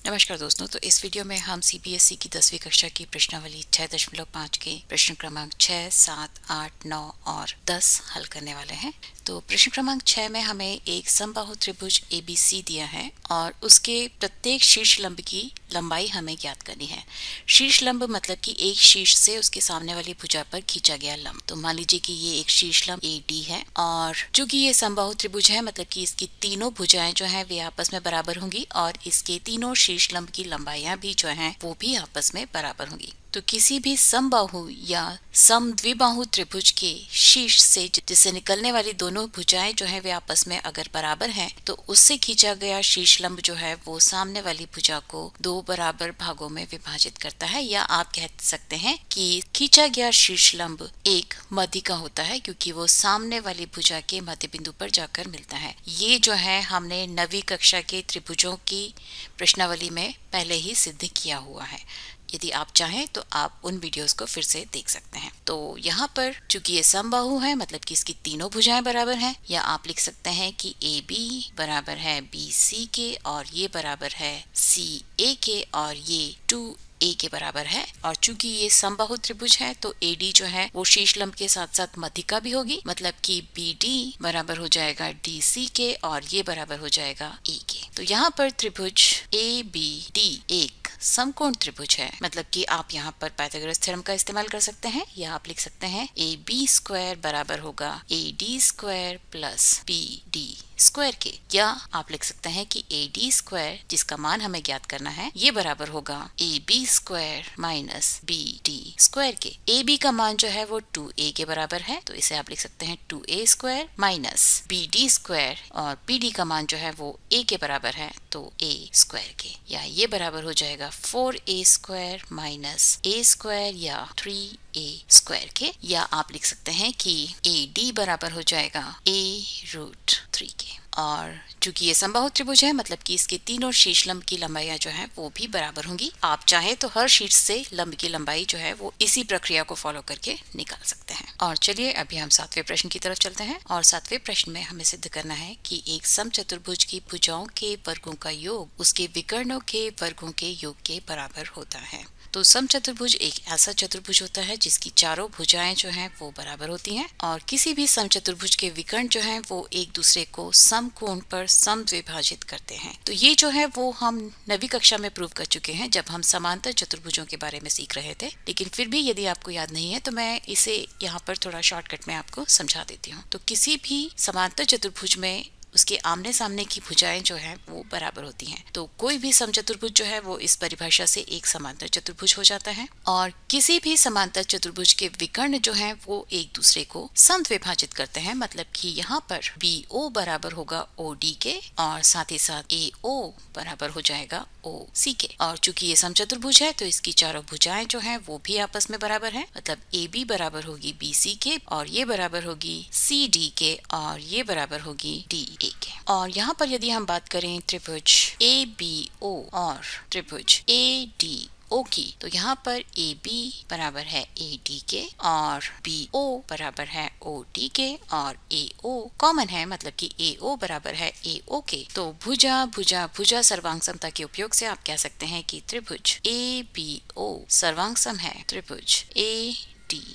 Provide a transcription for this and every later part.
नमस्कार दोस्तों। तो इस वीडियो में हम सीबीएसई की 10वीं कक्षा की प्रश्नावली 6.5 के प्रश्न क्रमांक 6, 7, 8, 9 और 10 हल करने वाले हैं। तो प्रश्न क्रमांक 6 में हमें एक समबाहु त्रिभुज एबीसी दिया है और उसके प्रत्येक शीर्ष लंब की लंबाई हमें ज्ञात करनी है। शीर्ष लंब मतलब कि एक शीर्ष से उसके सामने वाली भुजा पर खींचा गया लंब। तो मान लीजिए कि ये एक शीर्ष लंब एडी है और चूंकि ये समबाहु त्रिभुज है मतलब कि इसकी तीनों भुजाएं जो हैं वे आपस में बराबर होंगी और इसके तीनों शीर्ष लंब की लंबाइयां भी जो हैं वो भी आपस में बराबर होंगी। तो किसी भी समबाहु या समद्विबाहु त्रिभुज के शीर्ष से जिससे निकलने वाली दोनों भुजाएं जो है वे आपस में अगर बराबर हैं तो उससे खींचा गया शीर्ष लंब जो है वो सामने वाली भुजा को दो बराबर भागों में विभाजित करता है, या आप कह सकते हैं कि खींचा गया शीर्ष लंब एक मध्य का होता है क्योंकि वो सामने वाली भुजा के मध्य बिंदु पर जाकर मिलता है। ये जो है हमने 9वीं कक्षा के त्रिभुजों की प्रश्नावली में पहले ही सिद्ध किया हुआ है। यदि आप चाहें तो आप उन वीडियोस को फिर से देख सकते हैं। तो यहाँ पर चूंकि ये समबाहु है मतलब कि इसकी तीनों भुजाएं बराबर हैं, या आप लिख सकते हैं कि ए बी बराबर है बी सी के और ये बराबर है सी ए के और ये 2a के बराबर है। और चूंकि ये समबाहु त्रिभुज है तो AD जो है वो शीर्ष लंब के साथ साथ मध्यिका भी होगी, मतलब कि BD बराबर हो जाएगा DC के और ये बराबर हो जाएगा A के। तो यहाँ पर त्रिभुज ABD एक समकोण त्रिभुज है, मतलब कि आप यहाँ पर पाइथागोरस थ्योरम का इस्तेमाल कर सकते हैं, या आप लिख सकते हैं AB² बराबर होगा AD² प्लस BD स्क्वायर के, या आप लिख सकते हैं कि AD² जिसका मान हमें ज्ञात करना है ये बराबर होगा AB² माइनस BD² के। AB का मान जो है वो 2a के बराबर है तो इसे आप लिख सकते हैं 2a² माइनस BD² और BD का मान जो है वो a के बराबर है तो a² के, या ये बराबर हो जाएगा 4a² माइनस a² या 3a² के, या आप लिख सकते हैं कि AD बराबर हो जाएगा a√3 के। और चूंकि ये समबाहु त्रिभुज है मतलब कि इसके तीनों शीर्ष लंब की लंबाइयां जो हैं वो भी बराबर होंगी। आप चाहे तो हर शीर्ष से लंब की लंबाई जो है वो इसी प्रक्रिया को फॉलो करके निकाल सकते हैं। और चलिए अभी हम 7वें प्रश्न की तरफ चलते हैं। और 7वें प्रश्न में हमें सिद्ध करना है कि एक समचतुर्भुज की भुजाओं के वर्गों का योग उसके विकर्णों के वर्गों के योग के बराबर होता है। तो समचतुर्भुज एक ऐसा चतुर्भुज होता है जिसकी चारों भुजाएं जो हैं वो बराबर होती हैं और किसी भी समचतुर्भुज के विकर्ण जो हैं वो एक दूसरे को समकोण पर समद्विभाजित करते हैं। तो ये जो है वो हम 9वीं कक्षा में प्रूव कर चुके हैं जब हम समांतर चतुर्भुजों के बारे में सीख रहे थे, लेकिन फिर भी यदि आपको याद नहीं है तो मैं इसे यहाँ पर थोड़ा शॉर्टकट में आपको समझा देती हूँ। तो किसी भी समांतर चतुर्भुज में उसके आमने सामने की भुजाएं जो हैं वो बराबर होती हैं। तो कोई भी समचतुर्भुज जो है वो इस परिभाषा से एक समांतर चतुर्भुज हो जाता है और किसी भी समांतर चतुर्भुज के विकर्ण जो हैं वो एक दूसरे को समद्विभाजित करते हैं, मतलब कि यहाँ पर BO बराबर होगा OD के और साथ ही साथ AO बराबर हो जाएगा OC के। और चूंकि ये समचतुर्भुज है तो इसकी चारों भुजाएं जो हैं वो भी आपस में बराबर हैं, मतलब AB बराबर होगी BC के और ये बराबर होगी CD के और ये बराबर होगी DA के। और यहाँ पर यदि हम बात करें त्रिभुज ABO और त्रिभुज ADO की, तो यहाँ पर AB बराबर है AD के और BO बराबर है OD के और AO कॉमन है, मतलब कि AO बराबर है AO के। तो भुजा भुजा भुजा सर्वांग समता के उपयोग से आप कह सकते हैं कि त्रिभुज ABO सर्वांग सम है त्रिभुज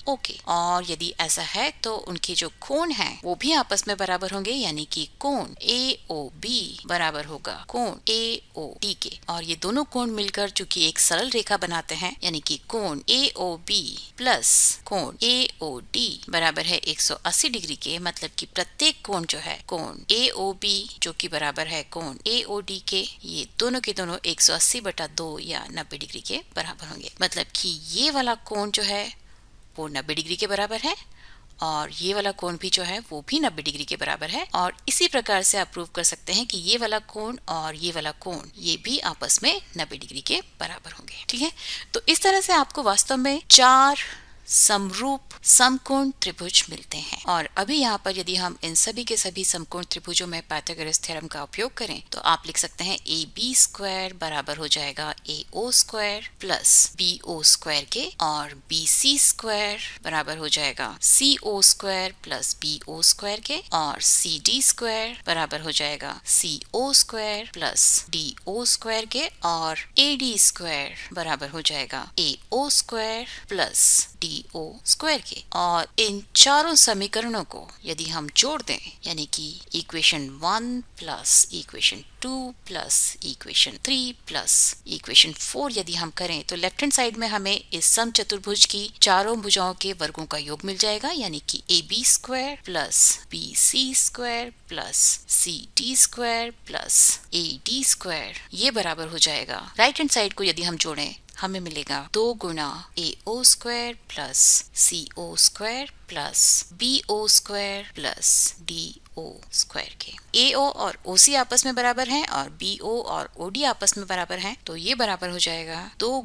ओके। और यदि ऐसा है तो उनके जो कोण हैं वो भी आपस में बराबर होंगे, यानी कि कोण AOB बराबर होगा कोण AOD के। और ये दोनों कोण मिलकर चूंकि एक सरल रेखा बनाते हैं, यानी कि कोण AOB प्लस कोण AOD बराबर है 180 डिग्री के, मतलब कि प्रत्येक कोण जो है कोण AOB जो कि बराबर है कोण AOD के, ये दोनों के दोनों 180/2 या 90 डिग्री के बराबर होंगे। मतलब कि ये वाला कोण जो है वो 90 डिग्री के बराबर है और ये वाला कोण भी जो है वो भी 90 डिग्री के बराबर है। और इसी प्रकार से आप प्रूव कर सकते हैं कि ये वाला कोण और ये वाला कोण ये भी आपस में 90 डिग्री के बराबर होंगे। ठीक है, तो इस तरह से आपको वास्तव में 4 समरूप समकोण त्रिभुज मिलते हैं। और अभी यहाँ पर यदि हम इन सभी के सभी समकोण त्रिभुजों में पाइथागोरस थ्योरम का उपयोग करें तो आप लिख सकते हैं AB स्क्वायर बराबर हो जाएगा AO square plus BO square के, और BC स्क्वायर बराबर हो जाएगा CO square plus BO square के, और CD स्क्वायर बराबर हो जाएगा CO square plus DO square के, और AD स्क्वायर बराबर हो जाएगा AO square plus DO square के। और इन चारों समीकरणों को यदि हम जोड़ दें, यानी कि equation 1 plus equation 2 plus equation 3 plus equation 4 यदि हम करें तो लेफ्ट हैंड साइड में हमें इस समचतुर्भुज की चारों भुजाओं के वर्गों का योग मिल जाएगा, यानी कि AB square plus BC square plus CD square plus AD square, ये बराबर हो जाएगा। राइट हैंड साइड को यदि हम जोड़ें हमें मिलेगा 2 गुना AO square plus CO square plus BO square plus DO square के। AO और OC आपस में बराबर हैं और BO और OD आपस में बराबर हैं, तो ये बराबर हो जाएगा 2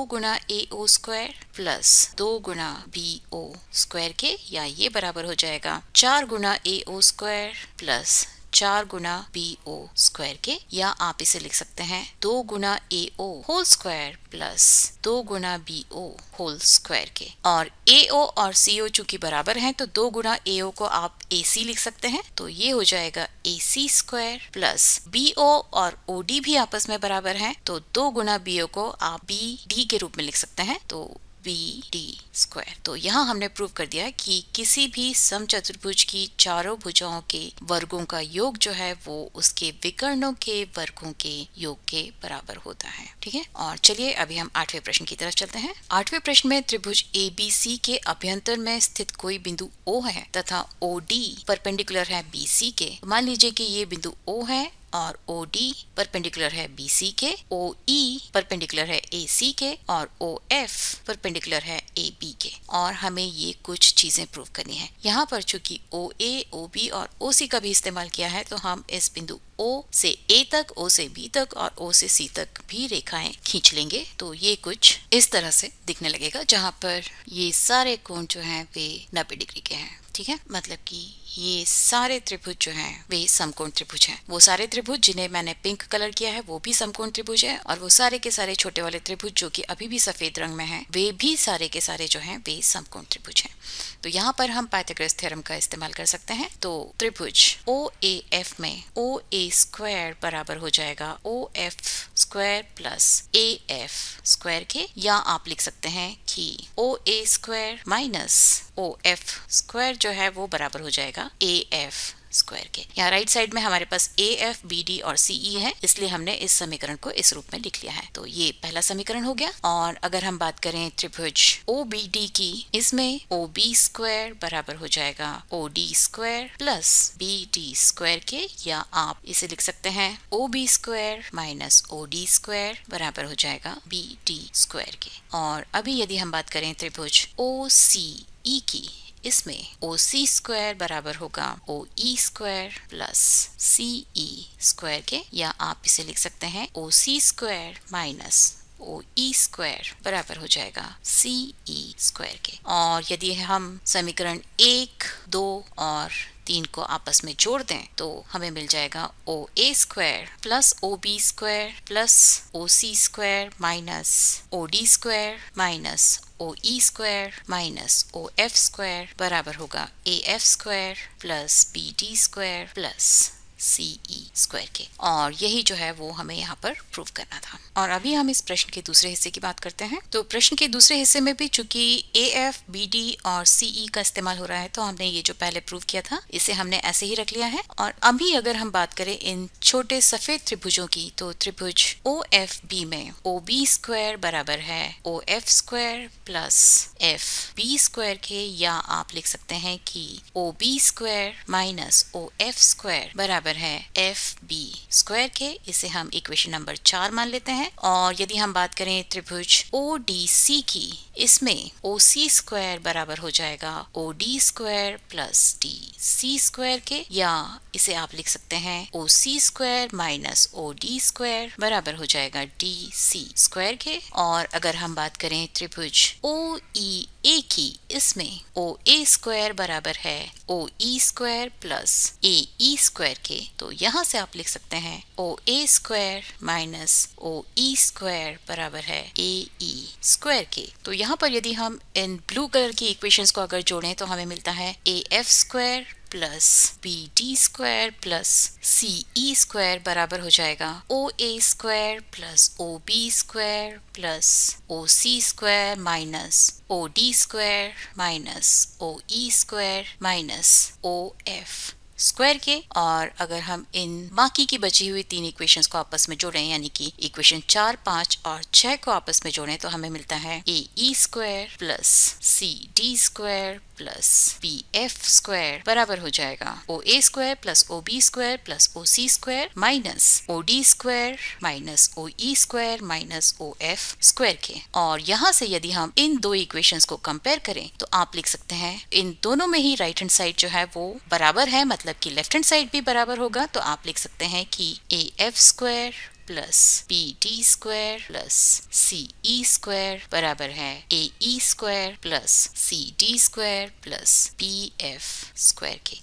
गुना AO स्क्वायर प्लस 2 गुना BO स्क्वायर के, या ये बराबर हो जाएगा 4 गुना AO स्क्वायर प्लस 4 गुना BO स्क्वायर के, या आप इसे लिख सकते हैं 2 गुना AO होल स्क्वायर प्लस 2 गुना BO होल स्क्वायर के। और AO और CO चूंकि बराबर हैं तो 2 गुना AO को आप AC लिख सकते हैं, तो ये हो जाएगा AC स्क्वायर प्लस BO और OD भी आपस में बराबर हैं, तो 2 गुना BO को आप BD के रूप में लिख सकते हैं, तो BD स्क्वायर। तो यहाँ हमने प्रूव कर दिया कि किसी भी समचतुर्भुज की चारों भुजाओं के वर्गों का योग जो है वो उसके विकर्णों के वर्गों के योग के बराबर होता है। ठीक है, और चलिए अभी हम 8वें प्रश्न की तरफ चलते हैं। 8वें प्रश्न में त्रिभुज ABC के अभ्यंतर में स्थित कोई बिंदु O है तथा OD परपेंडिकुलर है BC के। मान लीजिए कि ये बिंदु O है और OD परपेंडिकुलर है BC के, OE परपेंडिकुलर है AC के, और OF परपेंडिकुलर है AB के। और हमें ये कुछ चीजें प्रूव करनी है। यहाँ पर चूंकि OA, OB और OC का भी इस्तेमाल किया है, तो हम इस बिंदु O से A तक, O से B तक और O से C तक भी रेखाएं खींच लेंगे, तो ये कुछ इस तरह से दिखने लगेगा, जहाँ पर ये सारे कोण जो हैं वे 90 डिग्री के हैं। ठीक है, मतलब कि ये सारे त्रिभुज जो हैं वे समकोण त्रिभुज हैं। वो सारे त्रिभुज जिन्हें मैंने पिंक कलर किया है वो भी समकोण त्रिभुज है, और वो सारे के सारे छोटे वाले त्रिभुज जो कि अभी भी सफेद रंग में हैं वे भी सारे के सारे जो हैं वे समकोण त्रिभुज हैं। तो यहाँ पर हम पाइथागोरस थ्योरम का इस्तेमाल कर सकते हैं। तो त्रिभुज OAF में OA स्क्वायर बराबर हो जाएगा OF square plus AF square के, या आप लिख सकते हैं कि OA square minus OF square जो है वो बराबर हो जाएगा AF स्क्वायर के। यहाँ राइट साइड में हमारे पास AF, BD और CE है, इसलिए हमने इस समीकरण को इस रूप में लिख लिया है। तो ये पहला समीकरण हो गया। और अगर हम बात करें त्रिभुज OBD की, इसमें OB स्क्वायर बराबर हो जाएगा OD square plus BD square के, या आप इसे लिख सकते हैं OB square minus OD square बराबर हो जाएगा BD स्क्वायर के। और अभी यदि हम बात करें त्रिभुज OCE की, इसमें OC स्क्वायर बराबर होगा OE square plus CE square के, या आप इसे लिख सकते हैं OC square minus OE square बराबर हो जाएगा CE स्क्वायर के। और यदि हम समीकरण 1, 2 और 3 को आपस में जोड़ दें तो हमें मिल जाएगा OA square plus OB square plus OC square minus OD square minus OE square minus OF square बराबर होगा AF square plus BD square plus CE square के। और यही जो है वो हमें यहाँ पर प्रूव करना था। और अभी हम इस प्रश्न के दूसरे हिस्से की बात करते हैं। तो प्रश्न के दूसरे हिस्से में भी चूंकि AF, BD और CE का इस्तेमाल हो रहा है, तो हमने ये जो पहले प्रूव किया था इसे हमने ऐसे ही रख लिया है। और अभी अगर हम बात करें इन छोटे सफेद त्रिभुजों की, तो त्रिभुज OFB में OB स्क्वायर बराबर है OF square plus FB square के, या आप लिख सकते हैं कि OB square minus OF square बराबर बराबर है एफ बी स्क्वायर के। इसे हम इक्वेशन नंबर 4 मान लेते हैं। और यदि हम बात करें त्रिभुज ओ डी सी की, इसमें ओ सी स्क्वायर बराबर हो जाएगा O D square plus D C square के, या इसे आप लिख सकते हैं O C square minus O D square बराबर हो जाएगा डी सी स्क्वायर के। और अगर हम बात करें त्रिभुज ओ ई ए की, इसमें ओ ए स्क्वायर बराबर है ओ ई स्क्वायर प्लस ए ई स्क्वायर के। तो यहाँ से आप लिख सकते हैं ओ A square minus O E square बराबर है ए ई स्क्वायर के। तो यहाँ पर यदि हम इन ब्लू कलर की इक्वेशंस को अगर जोड़ें तो हमें मिलता है A F square plus B D square plus C E square बराबर हो जाएगा O A square plus O B square plus O C square minus O D square minus O E square minus O F square के। और अगर हम इन बाकी की बची हुई 3 इक्वेशंस को आपस में जोड़ें, यानी कि इक्वेशन 4, 5 और 6 को आपस में जोड़ें, तो हमें मिलता है A E square plus C D square plus B F square बराबर हो जाएगा O A square plus O B square plus O C square minus O D square minus O E square minus O F square के। और यहाँ से यदि हम इन 2 equations को कंपेयर करें तो आप लिख सकते हैं इन दोनों में ही राइट हैंड साइड जो है वो बराबर है, मतलब कि लेफ्ट हैंड साइड भी बराबर होगा। तो आप लिख सकते हैं कि A F square plus B D square plus C E square बराबर है A E square plus C D square plus B F square के।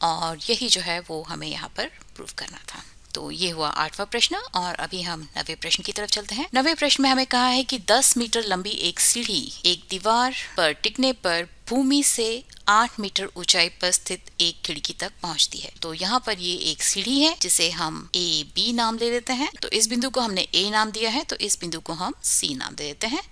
और यही जो है वो हमें यहाँ पर प्रूव करना था। तो ये हुआ 8वां प्रश्न। और अभी हम 9वें प्रश्न की तरफ चलते हैं। 9वें प्रश्न में हमें कहा है कि 10 मीटर लंबी एक सीढ़ी एक दीवार पर टिकने पर भूमि से 8 मीटर ऊंचाई पर स्थित एक खिड़की तक पहुंचती है। तो यहाँ पर ये एक सीढ़ी है जिसे हम ए बी नाम दे देते हैं। तो इस बिंदु को हमने ए नाम दिया है, तो इस बिंदु को हम सी नाम दे देते हैं।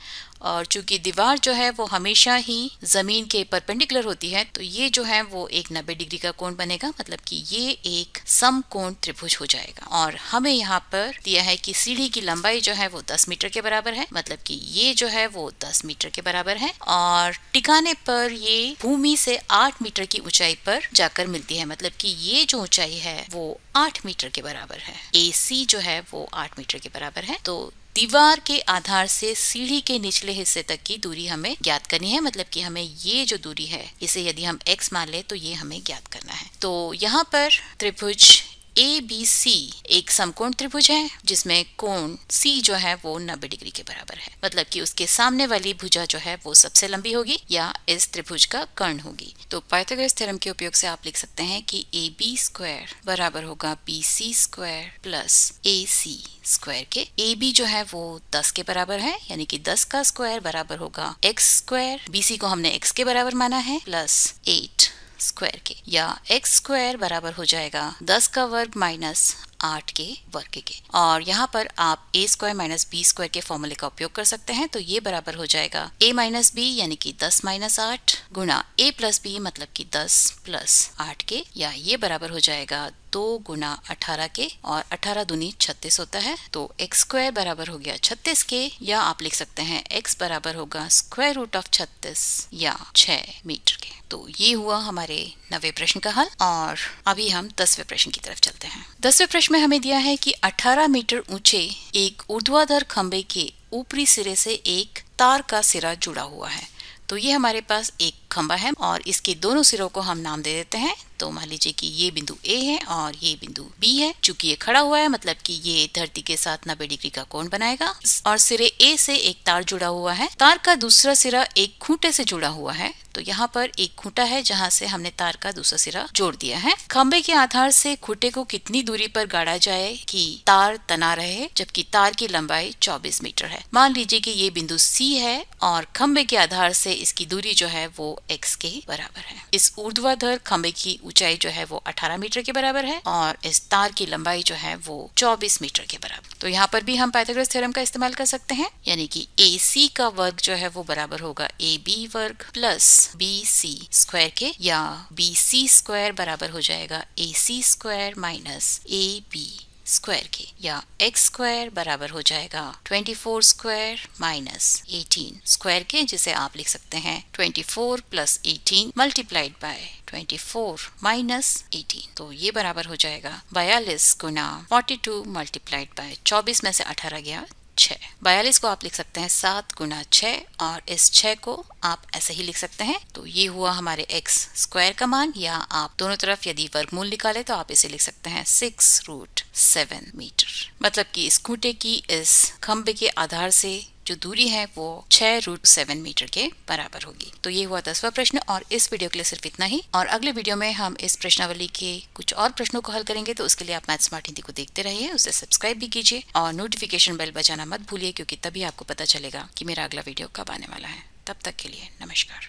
और चूंकि दीवार जो है वो हमेशा ही जमीन के परपेंडिकुलर होती है, तो ये जो है वो एक 90 डिग्री का कोण बनेगा, मतलब कि ये एक समकोण त्रिभुज हो जाएगा। और हमें यहाँ पर दिया है कि सीढ़ी की लंबाई जो है वो 10 मीटर के बराबर है, मतलब कि ये जो है वो 10 मीटर के बराबर है। और टिकाने पर ये भूमि से 8 मीटर की ऊंचाई पर जाकर मिलती है, मतलब कि ये जो ऊंचाई है वो 8 मीटर के बराबर है। ए सी जो है वो 8 मीटर के बराबर है। तो दीवार के आधार से सीढ़ी के निचले हिस्से तक की दूरी हमें ज्ञात करनी है, मतलब कि हमें ये जो दूरी है इसे यदि हम x मान ले तो ये हमें ज्ञात करना है। तो यहाँ पर त्रिभुज ए बी सी एक समकोण त्रिभुज है जिसमें कोण C जो है वो 90 डिग्री के बराबर है, मतलब कि उसके सामने वाली भुजा जो है वो सबसे लंबी होगी या इस त्रिभुज का कर्ण होगी। तो पाइथागोरस थ्योरम के उपयोग से आप लिख सकते हैं कि ए बी स्क्वायर बराबर होगा b c square plus a c square के। ए बी जो है वो 10 के बराबर है, यानी कि 10 का स्क्वायर बराबर होगा x स्क्वायर, बी सी को हमने x के बराबर माना है, प्लस 8 स्क्वायर के, या x स्क्वायर बराबर हो जाएगा 10 का वर्ग माइनस 8 के वर्ग के। और यहाँ पर आप a square minus b square के फॉर्मूले का उपयोग कर सकते हैं। तो ये बराबर हो जाएगा a माइनस बी यानी कि 10 माइनस 8 गुणा a प्लस बी मतलब कि 10 प्लस 8 के, या ये बराबर हो जाएगा 2 गुना 18 के, और 18 दूनी 36 होता है। तो x स्क्वायर बराबर हो गया 36 के, या आप लिख सकते हैं x बराबर होगा स्क्वायर रूट ऑफ 36 या 6 मीटर के। तो ये हुआ हमारे 9वें प्रश्न का हल। और अभी हम 10वें प्रश्न की तरफ चलते हैं। 10वें प्रश्न में हमें दिया है कि 18 मीटर ऊंचे एक ऊर्ध्वाधर खंभे के ऊपरी सिरे से एक तार का सिरा जुड़ा हुआ है। तो ये हमारे पास एक खंभा है और इसके दोनों सिरों को हम नाम दे देते हैं। तो मान लीजिए कि ये बिंदु A है और ये बिंदु B है। चूंकि ये खड़ा हुआ है मतलब कि ये धरती के साथ 90 डिग्री का कोण बनाएगा। और सिरे A से एक तार जुड़ा हुआ है। तार का दूसरा सिरा एक खूंटे से जुड़ा हुआ है। तो यहाँ पर एक खूंटा है जहाँ से हमने तार का दूसरा सिरा जोड़ दिया है। खंभे के आधार से खूंटे को कितनी दूरी पर गाड़ा जाए कि तार तना रहे, जबकि तार की लंबाई 24 मीटर है। मान लीजिए कि ये बिंदु C है और खंभे के आधार से इसकी दूरी जो है वो x के बराबर है। इस ऊर्ध्वाधर खंभे की ऊंचाई जो है वो 18 मीटर के बराबर है और इस तार की लंबाई जो है वो 24 मीटर के बराबर। तो यहाँ पर भी हम पाइथागोरस थ्योरम का इस्तेमाल कर सकते हैं, यानी कि AC का वर्ग जो है वो बराबर होगा AB वर्ग प्लस BC स्क्वायर के, या BC स्क्वायर बराबर हो जाएगा AC square minus AB square की, या x स्क्वायर बराबर हो जाएगा 24 स्क्वायर माइनस 18 स्क्वायर के, जिसे आप लिख सकते हैं 24 प्लस 18 मल्टीप्लाइड बाय 24 माइनस 18। तो ये बराबर हो जाएगा 42 गुना 42 मल्टीप्लाइड बाय 24 में से 18 गया 6। 42 को आप लिख सकते हैं 7 गुना 6, और इस 6 को आप ऐसे ही लिख सकते हैं। तो ये हुआ हमारे x स्क्वायर का मान, या आप दोनों तरफ यदि वर्गमूल निकाले तो आप इसे लिख सकते हैं 6√7 मीटर। मतलब कि इस खूंटे की इस खंबे के आधार से जो दूरी है वो 6√7 मीटर के बराबर होगी। तो ये हुआ 10वां प्रश्न, और इस वीडियो के लिए सिर्फ इतना ही। और अगले वीडियो में हम इस प्रश्नावली के कुछ और प्रश्नों को हल करेंगे। तो उसके लिए आप मैथ स्मार्ट हिंदी को देखते रहिए, उसे सब्सक्राइब भी कीजिए और नोटिफिकेशन बेल बजाना मत भूलिए, क्योंकि तभी आपको पता चलेगा कि मेरा अगला वीडियो कब आने वाला है। तब तक के लिए नमस्कार।